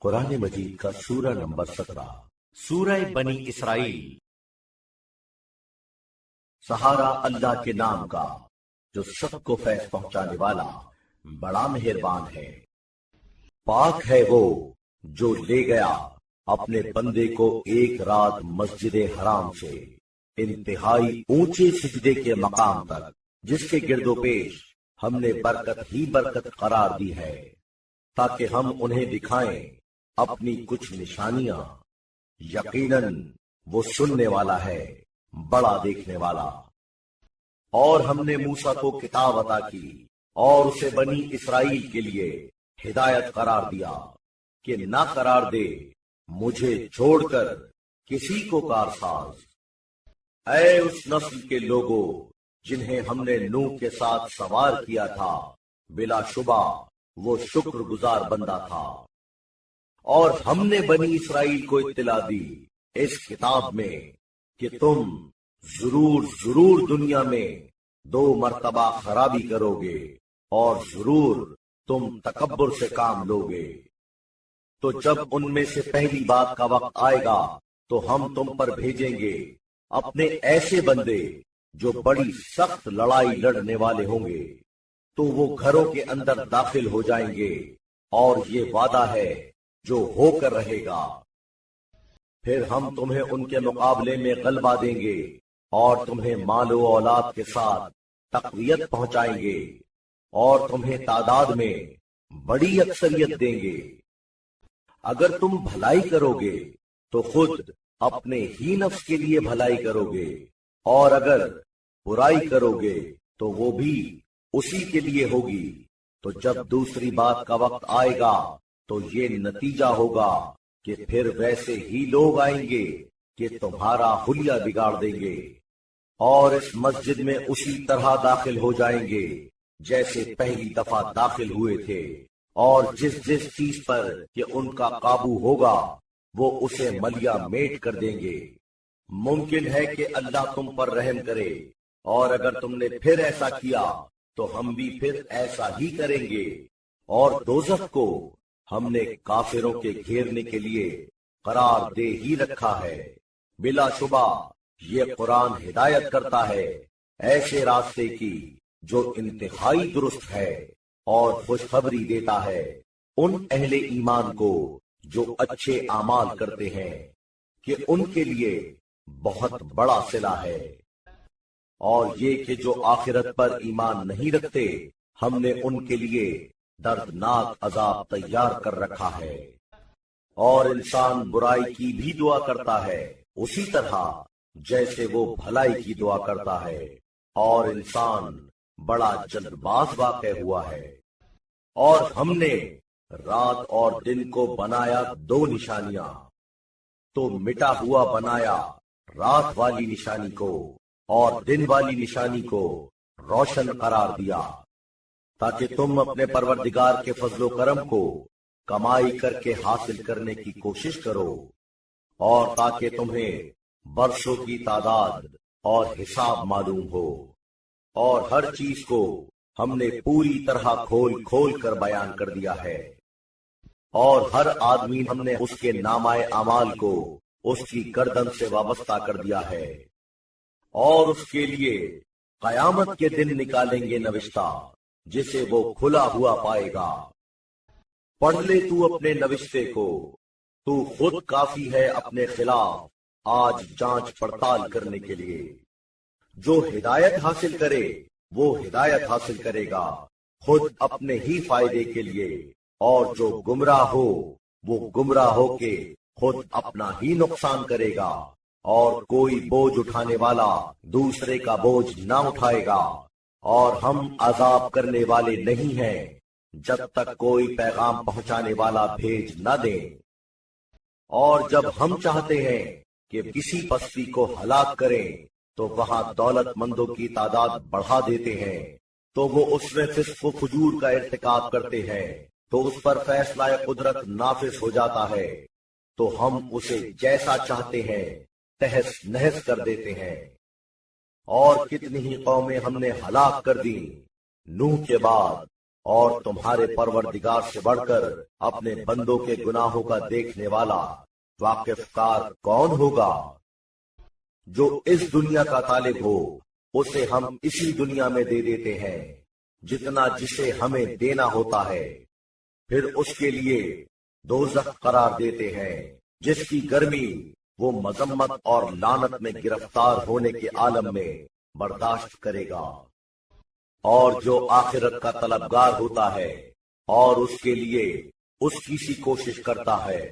قرآن مجید کا سورہ نمبر 17 سورہ بنی اسرائیل۔ سہارا اللہ کے نام کا جو سب کو فیض پہنچانے والا بڑا مہربان ہے۔ پاک ہے وہ جو لے گیا اپنے بندے کو ایک رات مسجد حرام سے انتہائی اونچے سجدے کے مقام تک، جس کے گرد و پیش ہم نے برکت ہی برکت قرار دی ہے، تاکہ ہم انہیں دکھائیں اپنی کچھ نشانیاں۔ یقیناً وہ سننے والا ہے، بڑا دیکھنے والا۔ اور ہم نے موسیٰ کو کتاب عطا کی اور اسے بنی اسرائیل کے لیے ہدایت قرار دیا کہ نہ قرار دے مجھے چھوڑ کر کسی کو کارساز۔ اے اس نسل کے لوگوں جنہیں ہم نے نوح کے ساتھ سوار کیا تھا، بلا شبہ وہ شکر گزار بندہ تھا۔ اور ہم نے بنی اسرائیل کو اطلاع دی اس کتاب میں کہ تم ضرور دنیا میں 2 مرتبہ خرابی کرو گے اور ضرور تم تکبر سے کام لو گے۔ تو جب ان میں سے پہلی بات کا وقت آئے گا تو ہم تم پر بھیجیں گے اپنے ایسے بندے جو بڑی سخت لڑائی لڑنے والے ہوں گے، تو وہ گھروں کے اندر داخل ہو جائیں گے، اور یہ وعدہ ہے جو ہو کر رہے گا۔ پھر ہم تمہیں ان کے مقابلے میں غلبہ دیں گے اور تمہیں مال و اولاد کے ساتھ تقویت پہنچائیں گے اور تمہیں تعداد میں بڑی اکثریت دیں گے۔ اگر تم بھلائی کرو گے تو خود اپنے ہی نفس کے لیے بھلائی کرو گے، اور اگر برائی کرو گے تو وہ بھی اسی کے لیے ہوگی۔ تو جب دوسری بات کا وقت آئے گا تو یہ نتیجہ ہوگا کہ پھر ویسے ہی لوگ آئیں گے کہ تمہارا حلیہ بگاڑ دیں گے، اور اس مسجد میں اسی طرح داخل ہو جائیں گے جیسے پہلی دفعہ داخل ہوئے تھے، اور جس چیز پر کہ ان کا قابو ہوگا وہ اسے ملیا میٹ کر دیں گے۔ ممکن ہے کہ اللہ تم پر رحم کرے، اور اگر تم نے پھر ایسا کیا تو ہم بھی پھر ایسا ہی کریں گے۔ اور دوزخ کو ہم نے کافروں کے گھیرنے کے لیے قرار دے ہی رکھا ہے۔ بلا شبہ یہ قرآن ہدایت کرتا ہے ایسے راستے کی جو انتہائی درست ہے، اور خوشخبری دیتا ہے ان اہل ایمان کو جو اچھے اعمال کرتے ہیں کہ ان کے لیے بہت بڑا صلہ ہے۔ اور یہ کہ جو آخرت پر ایمان نہیں رکھتے، ہم نے ان کے لیے دردناک عذاب تیار کر رکھا ہے۔ اور انسان برائی کی بھی دعا کرتا ہے اسی طرح جیسے وہ بھلائی کی دعا کرتا ہے، اور انسان بڑا جلد باز واقع ہوا ہے۔ اور ہم نے رات اور دن کو بنایا 2 نشانیاں، تو مٹا ہوا بنایا رات والی نشانی کو اور دن والی نشانی کو روشن قرار دیا، تاکہ تم اپنے پروردگار کے فضل و کرم کو کمائی کر کے حاصل کرنے کی کوشش کرو، اور تاکہ تمہیں برسوں کی تعداد اور حساب معلوم ہو۔ اور ہر چیز کو ہم نے پوری طرح کھول کر بیان کر دیا ہے، اور ہر آدمی ہم نے اس کے نامہ اعمال کو اس کی گردن سے وابستہ کر دیا ہے، اور اس کے لیے قیامت کے دن نکالیں گے نوشتہ جسے وہ کھلا ہوا پائے گا۔ پڑھ لے تو اپنے نوشتے کو، تو خود کافی ہے اپنے خلاف آج جانچ پڑتال کرنے کے لیے۔ جو ہدایت حاصل کرے وہ ہدایت حاصل کرے گا خود اپنے ہی فائدے کے لیے، اور جو گمراہ ہو وہ گمراہ ہو کے خود اپنا ہی نقصان کرے گا، اور کوئی بوجھ اٹھانے والا دوسرے کا بوجھ نہ اٹھائے گا۔ اور ہم عذاب کرنے والے نہیں ہیں جب تک کوئی پیغام پہنچانے والا بھیج نہ دیں۔ اور جب ہم چاہتے ہیں کہ کسی بستی کو ہلاک کریں تو وہاں دولت مندوں کی تعداد بڑھا دیتے ہیں، تو وہ اس میں فسق و فجور کا ارتکاب کرتے ہیں، تو اس پر فیصلہ قدرت نافذ ہو جاتا ہے، تو ہم اسے جیسا چاہتے ہیں تہس نہس کر دیتے ہیں۔ اور کتنی ہی قومیں ہم نے ہلاک کر دیں نوح کے بعد، اور تمہارے پروردگار سے بڑھ کر اپنے بندوں کے گناہوں کا دیکھنے والا واقف کار کون ہوگا؟ جو اس دنیا کا طالب ہو اسے ہم اسی دنیا میں دے دیتے ہیں جتنا جسے ہمیں دینا ہوتا ہے، پھر اس کے لیے دوزخ قرار دیتے ہیں جس کی گرمی وہ مذمت اور لعنت میں گرفتار ہونے کے عالم میں برداشت کرے گا۔ اور جو آخرت کا طلبگار ہوتا ہے اور اس کے لیے اس کی سی کوشش کرتا ہے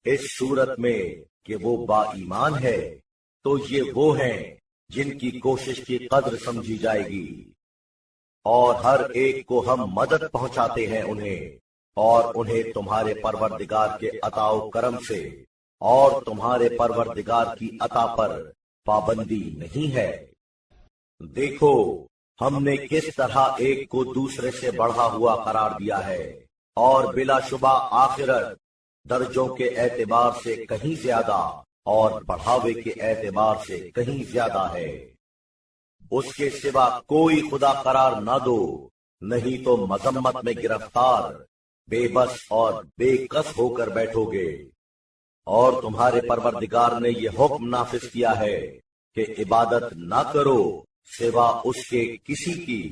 اس صورت میں کہ وہ با ایمان ہے، تو یہ وہ ہیں جن کی کوشش کی قدر سمجھی جائے گی، اور ہر ایک کو ہم مدد پہنچاتے ہیں اور انہیں تمہارے پروردگار کے عطا و کرم سے اور تمہارے پروردگار کی عطا پر پابندی نہیں ہے۔ دیکھو ہم نے کس طرح ایک کو دوسرے سے بڑھا ہوا قرار دیا ہے، اور بلا شبہ آخرت درجوں کے اعتبار سے کہیں زیادہ اور بڑھاوے کے اعتبار سے کہیں زیادہ ہے۔ اس کے سوا کوئی خدا قرار نہ دو، نہیں تو مذمت میں گرفتار بے بس اور بے کس ہو کر بیٹھو گے۔ اور تمہارے پروردگار نے یہ حکم نافذ کیا ہے کہ عبادت نہ کرو سوا اس کے کسی کی،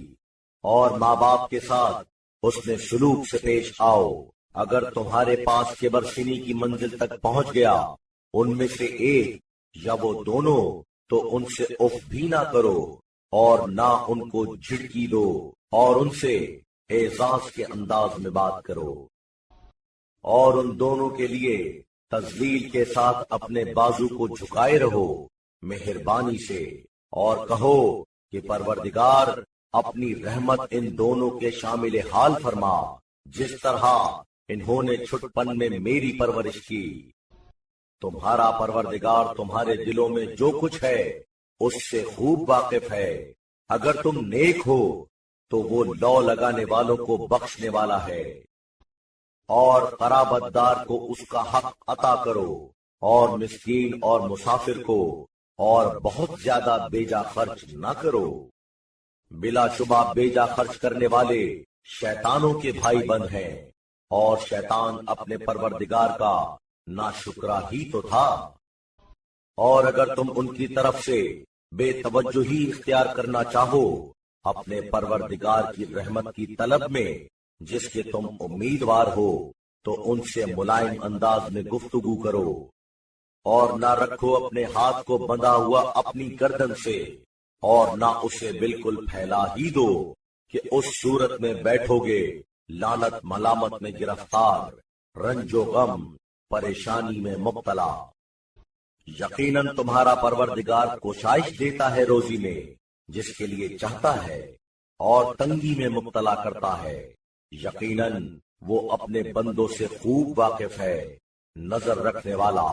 اور ماں باپ کے ساتھ حسن سلوک سے پیش آؤ۔ اگر تمہارے پاس کبر سنی کی منزل تک پہنچ گیا ان میں سے ایک یا وہ دونوں، تو ان سے اف بھی نہ کرو اور نہ ان کو جھڑکی دو، اور ان سے اعزاز کے انداز میں بات کرو، اور ان دونوں کے لیے تذلیل کے ساتھ اپنے بازو کو جھکائے رہو مہربانی سے، اور کہو کہ پروردگار اپنی رحمت ان دونوں کے شامل حال فرما جس طرح انہوں نے چھٹپن میں میری پرورش کی۔ تمہارا پروردگار تمہارے دلوں میں جو کچھ ہے اس سے خوب واقف ہے۔ اگر تم نیک ہو تو وہ لو لگانے والوں کو بخشنے والا ہے، اور قرابت دار کو اس کا حق عطا کرو، اور مسکین اور مسافر کو اور بہت زیادہ بیجا خرچ نہ کرو۔ بلا شبہ بیجا خرچ کرنے والے شیطانوں کے بھائی بند ہیں، اور شیطان اپنے پروردگار کا ناشکرا ہی تو تھا۔ اور اگر تم ان کی طرف سے بے توجہی اختیار کرنا چاہو اپنے پروردگار کی رحمت کی طلب میں جس کے تم امیدوار ہو، تو ان سے ملائم انداز میں گفتگو کرو، اور نہ رکھو اپنے ہاتھ کو بندھا ہوا اپنی گردن سے، اور نہ اسے بالکل پھیلا ہی دو کہ اس صورت میں بیٹھو گے لعنت ملامت میں گرفتار، رنج و غم پریشانی میں مبتلا۔ یقیناً تمہارا پروردگار کوشش دیتا ہے روزی میں جس کے لیے چاہتا ہے، اور تنگی میں مبتلا کرتا ہے۔ یقیناً وہ اپنے بندوں سے خوب واقف ہے، نظر رکھنے والا۔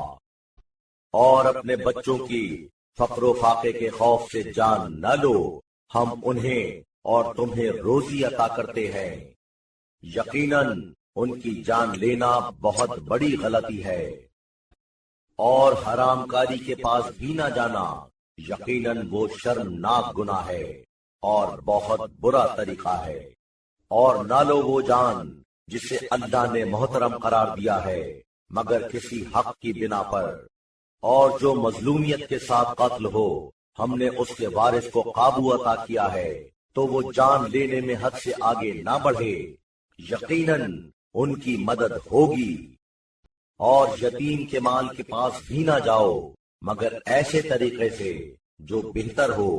اور اپنے بچوں کی فقر و فاقے کے خوف سے جان نہ لو، ہم انہیں اور تمہیں روزی عطا کرتے ہیں۔ یقیناً ان کی جان لینا بہت بڑی غلطی ہے، اور حرام کاری کے پاس بھی نہ جانا، یقیناً وہ شرمناک گناہ ہے اور بہت برا طریقہ ہے۔ اور نہ لو وہ جان جسے اللہ نے محترم قرار دیا ہے مگر کسی حق کی بنا پر، اور جو مظلومیت کے ساتھ قتل ہو ہم نے اس کے وارث کو قابو عطا کیا ہے، تو وہ جان لینے میں حد سے آگے نہ بڑھے، یقیناً ان کی مدد ہوگی۔ اور یتیم کے مال کے پاس بھی نہ جاؤ مگر ایسے طریقے سے جو بہتر ہو،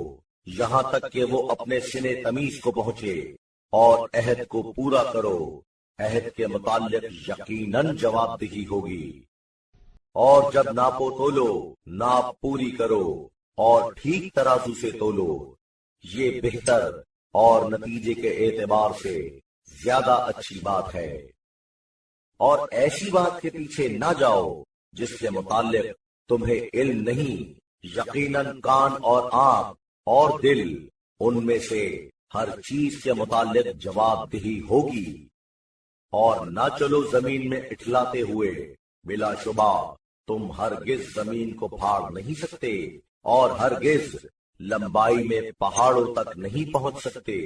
یہاں تک کہ وہ اپنے سنے تمیز کو پہنچے، اور عہد کو پورا کرو، عہد کے متعلق یقیناً جواب دہی ہوگی۔ اور جب ناپو تولو ناپ پوری کرو، اور ٹھیک ترازو سے تولو، یہ بہتر اور نتیجے کے اعتبار سے زیادہ اچھی بات ہے۔ اور ایسی بات کے پیچھے نہ جاؤ جس کے متعلق تمہیں علم نہیں، یقیناً کان اور آنکھ اور دل ان میں سے ہر چیز کے متعلق جواب دہی ہوگی۔ اور نہ چلو زمین میں اٹھلاتے ہوئے، بلا شبہ تم ہرگز زمین کو پھاڑ نہیں سکتے، اور ہرگز لمبائی میں پہاڑوں تک نہیں پہنچ سکتے۔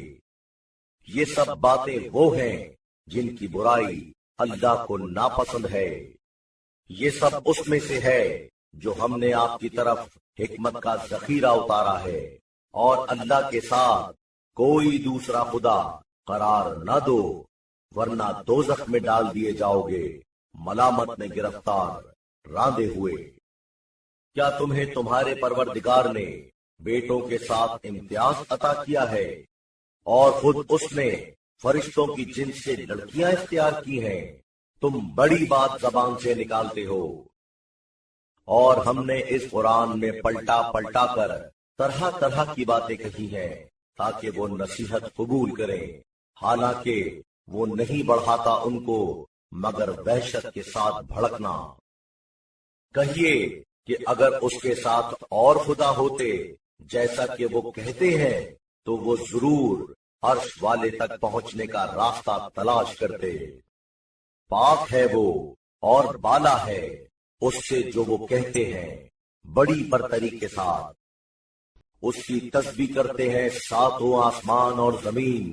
یہ سب باتیں وہ ہیں جن کی برائی اللہ کو ناپسند ہے۔ یہ سب اس میں سے ہے جو ہم نے آپ کی طرف حکمت کا ذخیرہ اتارا ہے، اور اللہ کے ساتھ کوئی دوسرا خدا قرار نہ دو، ورنہ دوزخ میں ڈال دیے جاؤ گے ملامت میں گرفتار راندے ہوئے۔ کیا تمہیں تمہارے پروردگار نے بیٹوں کے ساتھ امتیاز عطا کیا ہے، اور خود اس نے فرشتوں کی جنس سے لڑکیاں اختیار کی ہیں؟ تم بڑی بات زبان سے نکالتے ہو۔ اور ہم نے اس قرآن میں پلٹا پلٹا کر طرح طرح کی باتیں کہی ہیں تاکہ وہ نصیحت قبول کریں، حالانکہ وہ نہیں بڑھاتا ان کو مگر وحشت کے ساتھ بھڑکنا۔ کہیے کہ اگر اس کے ساتھ اور خدا ہوتے جیسا کہ وہ کہتے ہیں تو وہ ضرور عرش والے تک پہنچنے کا راستہ تلاش کرتے۔ پاک ہے وہ اور بالا ہے اس سے جو وہ کہتے ہیں، بڑی برتری کے ساتھ۔ اس کی تسبیح کرتے ہیں ساتوں آسمان اور زمین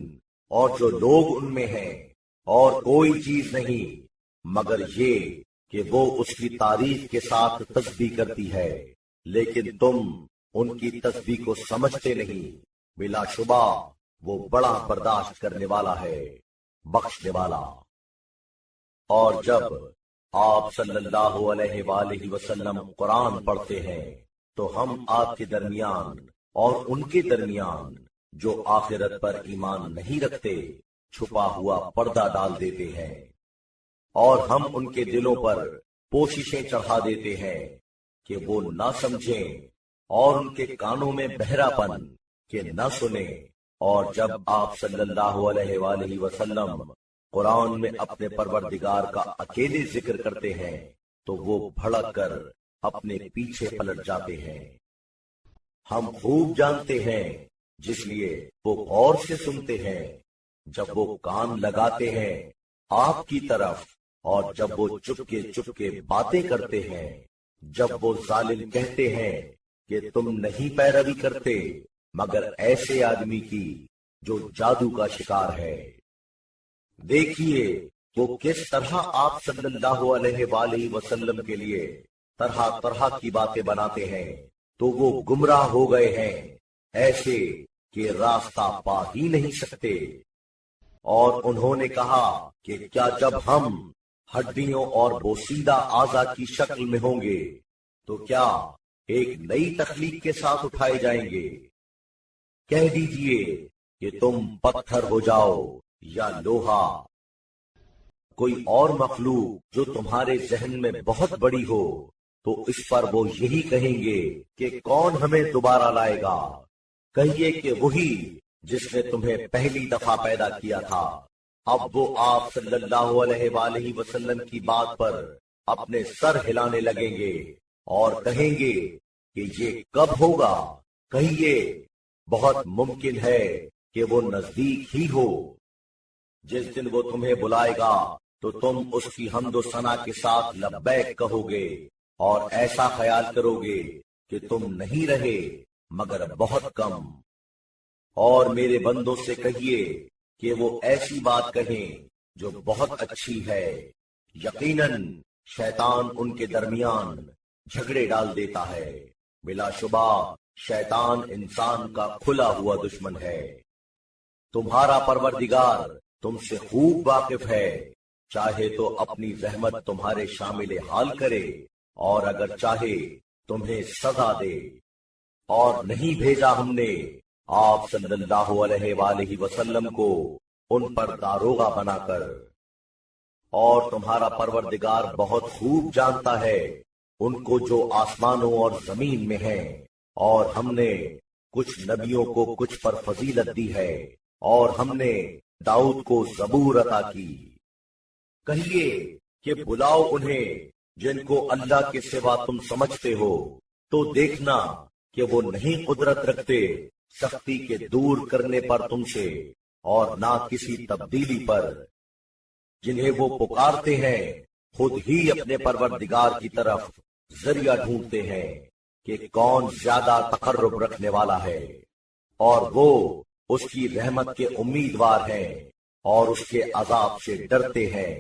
اور جو لوگ ان میں ہیں، اور کوئی چیز نہیں مگر یہ کہ وہ اس کی تعریف کے ساتھ تسبیح کرتی ہے، لیکن تم ان کی تسبیح کو سمجھتے نہیں۔ بلا شبہ وہ بڑا برداشت کرنے والا ہے، بخشنے والا۔ اور جب آپ صلی اللہ علیہ وآلہ وسلم قرآن پڑھتے ہیں تو ہم آپ کے درمیان اور ان کے درمیان جو آخرت پر ایمان نہیں رکھتے چھپا ہوا پردہ ڈال دیتے ہیں، اور ہم ان کے دلوں پر پوششیں چڑھا دیتے ہیں کہ وہ نہ سمجھیں، اور ان کے کانوں میں بہرا پن کہ نہ سنیں۔ اور جب آپ صلی اللہ علیہ وآلہ وسلم قرآن میں اپنے پروردگار کا اکیلے ذکر کرتے ہیں تو وہ بھڑک کر اپنے پیچھے پلٹ جاتے ہیں۔ ہم خوب جانتے ہیں، جس لیے وہ غور سے سنتے ہیں جب وہ کان لگاتے ہیں آپ کی طرف، اور جب وہ چپکے باتیں کرتے ہیں، جب وہ ظالم کہتے ہیں کہ تم نہیں پیروی کرتے مگر ایسے آدمی کی جو جادو کا شکار ہے۔ دیکھیے وہ کس طرح آپ صلی اللہ علیہ وآلہ وسلم کے لیے طرح طرح کی باتیں بناتے ہیں، تو وہ گمراہ ہو گئے ہیں ایسے کہ راستہ پا ہی نہیں سکتے۔ اور انہوں نے کہا کہ کیا جب ہم ہڈیوں اور بوسیدہ اعضا کی شکل میں ہوں گے تو کیا ایک نئی تخلیق کے ساتھ اٹھائے جائیں گے؟ کہہ دیجئے کہ تم پتھر ہو جاؤ یا لوہا، کوئی اور مخلوق جو تمہارے ذہن میں بہت بڑی ہو، تو اس پر وہ یہی کہیں گے کہ کون ہمیں دوبارہ لائے گا۔ کہیے کہ وہی جس نے تمہیں پہلی دفعہ پیدا کیا تھا۔ اب وہ آپ صلی اللہ علیہ وآلہ وسلم کی بات پر اپنے سر ہلانے لگیں گے اور کہیں گے کہ یہ کب ہوگا؟ کہیے بہت ممکن ہے کہ وہ نزدیک ہی ہو۔ جس دن وہ تمہیں بلائے گا تو تم اس کی حمد و ثنا کے ساتھ لبیک کہو گے، اور ایسا خیال کرو گے کہ تم نہیں رہے مگر بہت کم۔ اور میرے بندوں سے کہیے کہ وہ ایسی بات کہیں جو بہت اچھی ہے۔ یقیناً شیطان ان کے درمیان جھگڑے ڈال دیتا ہے، بلا شبہ شیطان انسان کا کھلا ہوا دشمن ہے۔ تمہارا پروردگار تم سے خوب واقف ہے، چاہے تو اپنی رحمت تمہارے شامل حال کرے، اور اگر چاہے تمہیں سزا دے۔ اور نہیں بھیجا ہم نے آپ صلی اللہ علیہ وآلہ وسلم کو ان پر داروغہ بنا کر، اور تمہارا پروردگار بہت خوب جانتا ہے ان کو جو آسمانوں اور زمین میں ہیں، اور ہم نے کچھ نبیوں کو کچھ پر فضیلت دی ہے، اور ہم نے داؤد کو زبور عطا کی۔ کہیے کہ بلاؤ انہیں جن کو اللہ کے سوا تم سمجھتے ہو، تو دیکھنا کہ وہ نہیں قدرت رکھتے سختی کے دور کرنے پر تم سے، اور نہ کسی تبدیلی پر۔ جنہیں وہ پکارتے ہیں خود ہی اپنے پروردگار کی طرف ذریعہ ڈھونڈتے ہیں کہ کون زیادہ تقرب رکھنے والا ہے، اور وہ اس کی رحمت کے امیدوار ہیں اور اس کے عذاب سے ڈرتے ہیں۔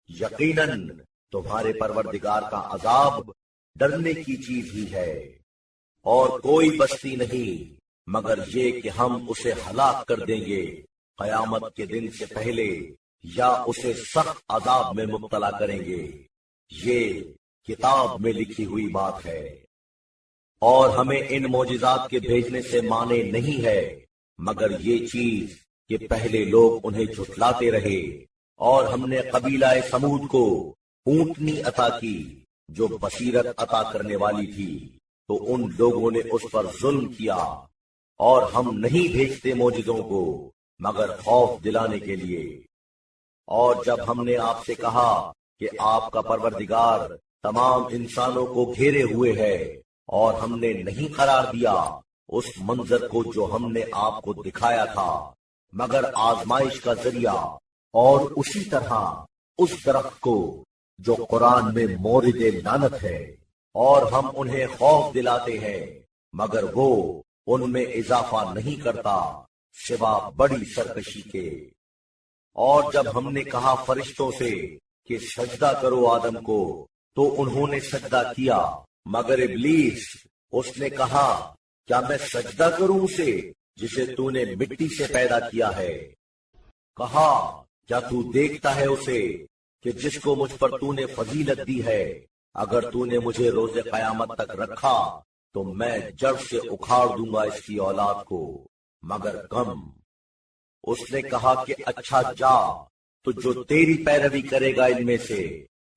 یقیناً تمہارے پروردگار کا عذاب ڈرنے کی چیز ہی ہے، اور کوئی بستی نہیں مگر یہ کہ ہم اسے ہلاک کر دیں گے قیامت کے دن سے پہلے، یا اسے سخت عذاب میں مبتلا کریں گے۔ یہ کتاب میں لکھی ہوئی بات ہے، اور ہمیں ان معجزات کے بھیجنے سے مانے نہیں ہے مگر یہ چیز کہ پہلے لوگ انہیں جھٹلاتے رہے، اور ہم نے قبیلہ سمود کو اونٹنی عطا کی جو بصیرت عطا کرنے والی تھی، تو ان لوگوں نے اس پر ظلم کیا، اور ہم نہیں بھیجتے معجزوں کو مگر خوف دلانے کے لیے۔ اور جب ہم نے آپ سے کہا کہ آپ کا پروردگار تمام انسانوں کو گھیرے ہوئے ہے، اور ہم نے نہیں قرار دیا اس منظر کو جو ہم نے آپ کو دکھایا تھا مگر آزمائش کا ذریعہ، اور اسی طرح اس درخت کو جو قرآن میں مورد لعنت ہے، اور ہم انہیں خوف دلاتے ہیں مگر وہ ان میں اضافہ نہیں کرتا سوا بڑی سرکشی کے۔ اور جب ہم نے کہا فرشتوں سے کہ سجدہ کرو آدم کو، تو انہوں نے سجدہ کیا مگر ابلیس، اس نے کہا کیا میں سجدہ کروں اسے جسے تو نے مٹی سے پیدا کیا ہے؟ کہا کیا تو دیکھتا ہے اسے کہ جس کو مجھ پر تو نے فضیلت دی ہے؟ اگر تو نے مجھے روز قیامت تک رکھا تو میں جڑ سے اکھاڑ دوں گا اس کی اولاد کو مگر کم۔ اس نے کہا کہ اچھا جا، تو جو تیری پیروی کرے گا ان میں سے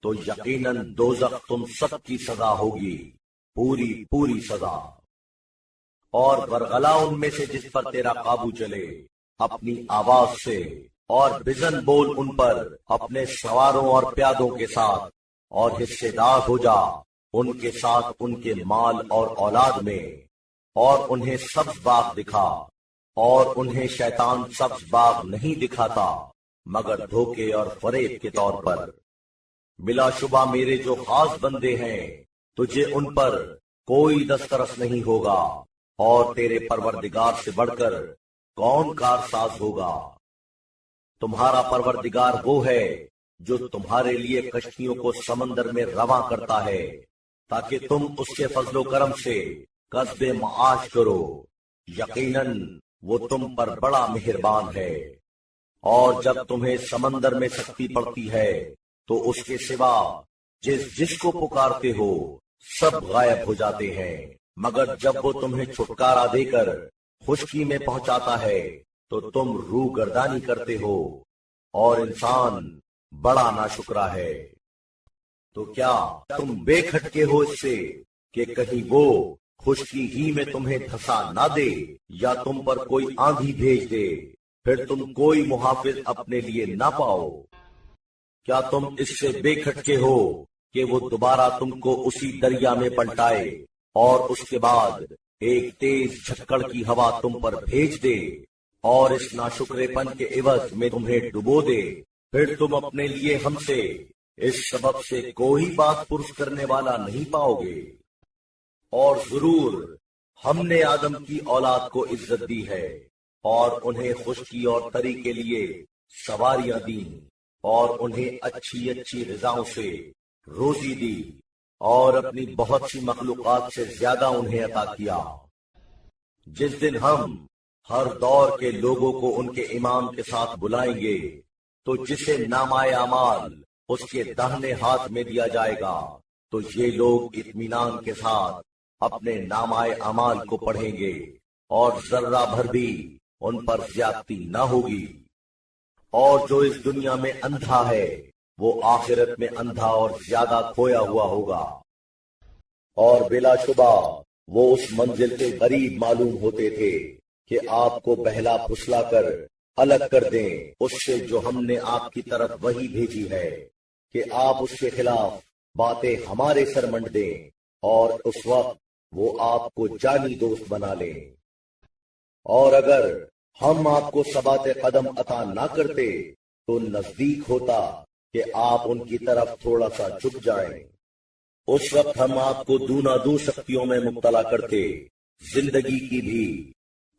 تو یقیناً دوزخ تم سب کی سزا ہوگی، پوری پوری سزا۔ اور برغلا ان میں سے جس پر تیرا قابو چلے اپنی آواز سے، اور بزن بول ان پر اپنے سواروں اور پیادوں کے ساتھ، اور حصے دار ہو جا ان کے ساتھ ان کے مال اور اولاد میں، اور انہیں سبز باغ دکھا، اور انہیں شیطان سبز باغ نہیں دکھاتا مگر دھوکے اور فریب کے طور پر۔ بلا شبہ میرے جو خاص بندے ہیں تجھے ان پر کوئی دسترس نہیں ہوگا، اور تیرے پروردگار سے بڑھ کر کون کارساز ہوگا؟ تمہارا پروردگار وہ ہے جو تمہارے لیے کشتیوں کو سمندر میں رواں کرتا ہے تاکہ تم اس کے فضل و کرم سے قصد معاش کرو، یقیناً وہ تم پر بڑا مہربان ہے۔ اور جب تمہیں سمندر میں سختی پڑتی ہے تو اس کے سوا جس کو پکارتے ہو سب غائب ہو جاتے ہیں، مگر جب وہ تمہیں چھٹکارا دے کر خشکی میں پہنچاتا ہے تو تم روح گردانی کرتے ہو، اور انسان بڑا ناشکرا ہے۔ تو کیا تم بے کھٹکے ہو اس سے کہ کہیں وہ خشکی ہی میں تمہیں دھسا نہ دے، یا تم پر کوئی آندھی بھیج دے پھر تم کوئی محافظ اپنے لیے نہ پاؤ؟ کیا تم اس سے بے کھٹکے ہو کہ وہ دوبارہ تم کو اسی دریا میں پلٹائے، اور اس کے بعد ایک تیز جھکڑ کی ہوا تم پر بھیج دے، اور اس ناشکرے پن کے عوض میں تمہیں ڈبو دے؟ پھر تم اپنے لیے ہم سے اس سبب سے کوئی بات پرس کرنے والا نہیں پاؤ گے۔ اور ضرور ہم نے آدم کی اولاد کو عزت دی ہے، اور انہیں خشکی اور تری کے لیے سواریاں دیں، اور انہیں اچھی اچھی غذاؤں سے روزی دی، اور اپنی بہت سی مخلوقات سے زیادہ انہیں عطا کیا۔ جس دن ہم ہر دور کے لوگوں کو ان کے امام کے ساتھ بلائیں گے تو جسے نامہ اعمال اس کے داہنے ہاتھ میں دیا جائے گا تو یہ لوگ اطمینان کے ساتھ اپنے نامہ اعمال کو پڑھیں گے، اور ذرہ بھر بھی ان پر زیادتی نہ ہوگی۔ اور جو اس دنیا میں اندھا ہے وہ آخرت میں اندھا اور زیادہ کھویا ہوا ہوگا، اور بلا شبہ وہ اس منزل کے قریب معلوم ہوتے تھے کہ آپ کو بہلا پھسلا کر الگ کر دیں اس سے جو ہم نے آپ کی طرف وحی بھیجی ہے، کہ آپ اس کے خلاف باتیں ہمارے سر منڈ دیں، اور اس وقت وہ آپ کو جانی دوست بنا لیں۔ اور اگر ہم آپ کو ثبات قدم عطا نہ کرتے تو نزدیک ہوتا کہ آپ ان کی طرف تھوڑا سا جھک جائیں، اس وقت ہم آپ کو دونا دو سختیوں میں مبتلا کرتے، زندگی کی بھی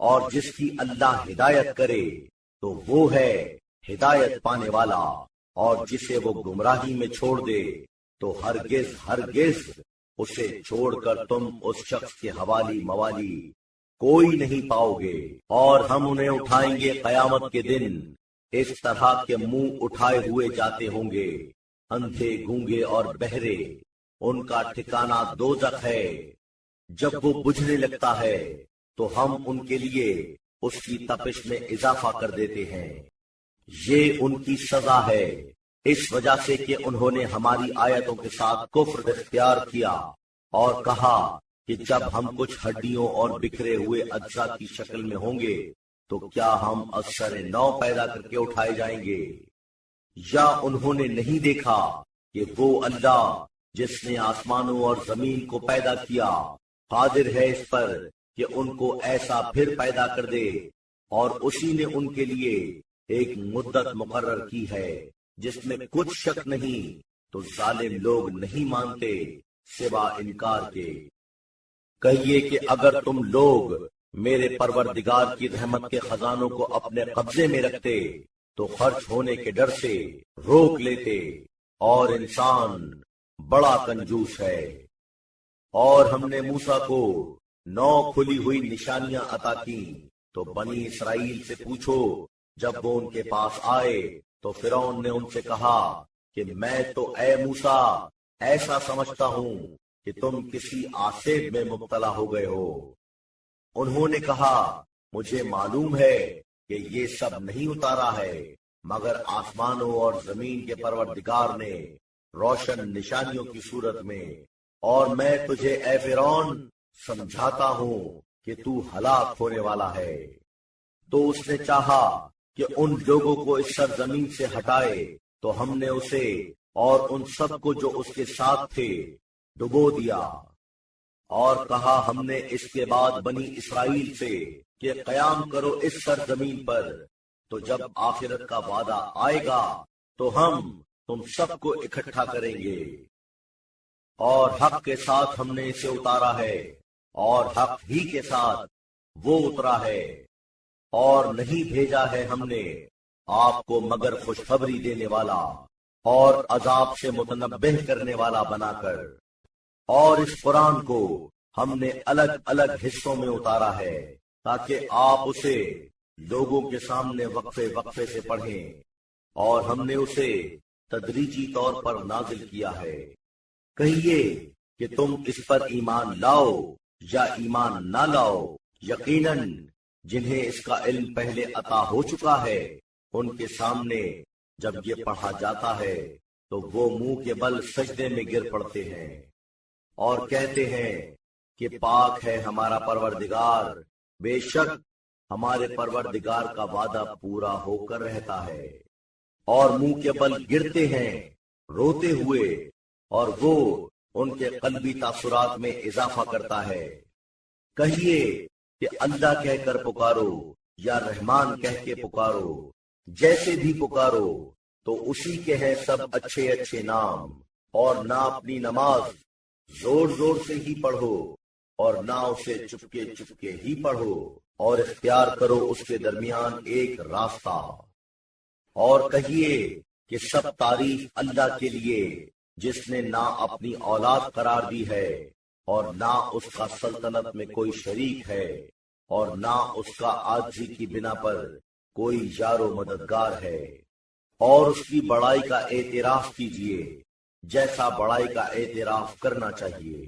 اور جس کی اللہ ہدایت کرے تو وہ ہے ہدایت پانے والا، اور جسے وہ گمراہی میں چھوڑ دے تو ہرگز ہرگز اسے چھوڑ کر تم اس شخص کے حوالی موالی کوئی نہیں پاؤ گے۔ اور ہم انہیں اٹھائیں گے قیامت کے دن، اس طرح کے منہ اٹھائے ہوئے جاتے ہوں گے، اندھے گونگے اور بہرے، ان کا ٹھکانہ دوزخ ہے۔ جب وہ بجھنے لگتا ہے تو ہم ان کے لیے اس کی تپش میں اضافہ کر دیتے ہیں۔ یہ ان کی سزا ہے اس وجہ سے کہ انہوں نے ہماری آیتوں کے ساتھ کفر اختیار کیا اور کہا کہ جب ہم کچھ ہڈیوں اور بکھرے ہوئے اجزاء کی شکل میں ہوں گے تو کیا ہم اثر نو پیدا کر کے اٹھائے جائیں گے؟ یا انہوں نے نہیں دیکھا کہ وہ اللہ جس نے آسمانوں اور زمین کو پیدا کیا قادر ہے اس پر کہ ان کو ایسا پھر پیدا کر دے، اور اسی نے ان کے لیے ایک مدت مقرر کی ہے جس میں کچھ شک نہیں، تو ظالم لوگ نہیں مانتے سوا انکار کے۔ کہیے کہ اگر تم لوگ میرے پروردگار کی رحمت کے خزانوں کو اپنے قبضے میں رکھتے تو خرچ ہونے کے ڈر سے روک لیتے، اور انسان بڑا کنجوس ہے۔ اور ہم نے موسیٰ کو 9 کھلی ہوئی نشانیاں عطا کی، تو بنی اسرائیل سے پوچھو جب وہ ان کے پاس آئے تو فرعون نے ان سے کہا کہ میں تو اے موسیٰ ایسا سمجھتا ہوں کہ تم کسی آصف میں مبتلا ہو گئے ہو۔ انہوں نے کہا مجھے معلوم ہے کہ یہ سب نہیں اتارا ہے مگر آسمانوں اور زمین کے پروردگار نے روشن نشانیوں کی صورت میں، اور میں تجھے اے فرعون سمجھاتا ہوں کہ تو ہلاک ہونے والا ہے۔ تو اس نے چاہا کہ ان لوگوں کو اس سرزمین سے ہٹائے، تو ہم نے اسے اور ان سب کو جو اس کے ساتھ تھے ڈبو دیا، اور کہا ہم نے اس کے بعد بنی اسرائیل سے کہ قیام کرو اس سرزمین پر، تو جب آخرت کا وعدہ آئے گا تو ہم تم سب کو اکٹھا کریں گے، اور حق کے ساتھ ہم نے اسے اتارا ہے، اور حق ہی کے ساتھ وہ اترا ہے، اور نہیں بھیجا ہے ہم نے آپ کو مگر خوشخبری دینے والا اور عذاب سے متنبہ کرنے والا بنا کر۔ اور اس قرآن کو ہم نے الگ الگ حصوں میں اتارا ہے تاکہ آپ اسے لوگوں کے سامنے وقفے وقفے سے پڑھیں، اور ہم نے اسے تدریجی طور پر نازل کیا ہے۔ کہیے کہ تم اس پر ایمان لاؤ یا ایمان نہ لاؤ، یقیناً جنہیں اس کا علم پہلے عطا ہو چکا ہے ان کے سامنے جب یہ پڑھا جاتا ہے تو وہ منہ کے بل سجدے میں گر پڑتے ہیں اور کہتے ہیں کہ پاک ہے ہمارا پروردگار، بے شک ہمارے پروردگار کا وعدہ پورا ہو کر رہتا ہے، اور منہ کے بل گرتے ہیں روتے ہوئے، اور وہ ان کے قلبی تاثرات میں اضافہ کرتا ہے۔ کہیے کہ اللہ کہہ کر پکارو یا رحمان کہہ کے پکارو، جیسے بھی پکارو تو اسی کے ہیں سب اچھے اچھے نام، اور نہ اپنی نماز زور زور سے ہی پڑھو اور نہ اسے چپکے چپکے ہی پڑھو، اور اختیار کرو اس کے درمیان ایک راستہ۔ اور کہیے کہ سب تعریف اللہ کے لیے جس نے نہ اپنی اولاد قرار دی ہے اور نہ اس کا سلطنت میں کوئی شریک ہے، اور نہ اس کا عاجزی کی بنا پر کوئی یار و مددگار ہے، اور اس کی بڑائی کا اعتراف کیجیے جیسا بڑائی کا اعتراف کرنا چاہیے۔